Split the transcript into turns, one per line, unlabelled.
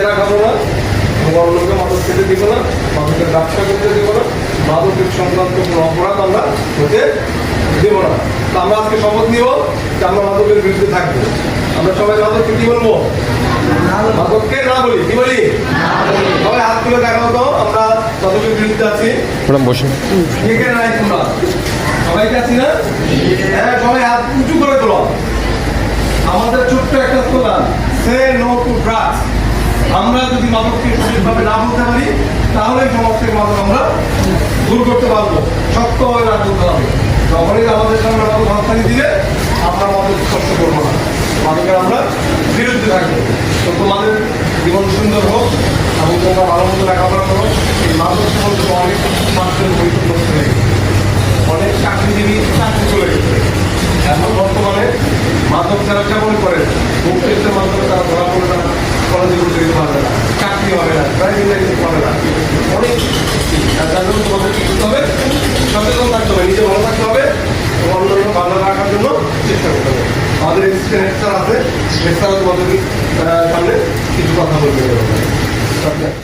নিজেরা খাবো না, বড় লোকে মাদক খেতে দিব না, মাদকের ব্যবসা করতে দিব না, মাদকের সংক্রান্ত কোনো অপরাধ আমরা হতে দেব না। তো আমরা আজকে শপথ নিব যে আমরা মাদকের বিরুদ্ধে থাকবো। আমরা সবাই মাদককে কি বলবো? মাদককে না বলি, কি বলি? সবাই হাত তুলে দেখাও তো আমরা মাদকের বিরুদ্ধে আছি।
বসে
কে নাই তোমরা সবাইকে আছি না? হ্যাঁ, সবাই হাত উঁচু করে তোলো। আমাদের ছোট্ট একটা slogan, say no to drugs. আমরা যদি মাদককে সঠিকভাবে না বলতে পারি তাহলে সমাজ থেকে মাদক আমরা দূর করতে পারবো। শক্তভাবে না বলতে হবে। যখনই আমাদের সামনে মাদক হাততালি দিলে আমরা মাদক স্পর্শ করবো না, মাদকের আমরা বিরুদ্ধে থাকবো। তো তোমাদের জীবন সুন্দর হোক এবং তোমরা ভালো মতো লেখাপড়া করো। এই মাদক সম্বন্ধে অনেক মানুষের বৈঠক করতে হয়ে গেছে, অনেক চাকরিজীবী চাকরি চলে গেছে। এখন বর্তমানে মাদক যারা সেবন করে মুখ টেস্টের মাধ্যমে তারা ধরা পড়ে না, কলেজে ভর্তি দিতে পারবে না, চাকরি হবে না, ড্রাইভিং লাইসেন্স পাবে না, অনেক। যার জন্য তোমাদের কি করতে হবে? সচেতন থাকতে হবে, নিজে ভালো থাকতে হবে, অন্যান্য ভালো রাখার জন্য চেষ্টা করতে হবে। আমাদের এক্সিস্টেন্ট হেড স্যার আছে, হেড স্যারও তোমাদের সামনে কিছু কথা বলতে হবে।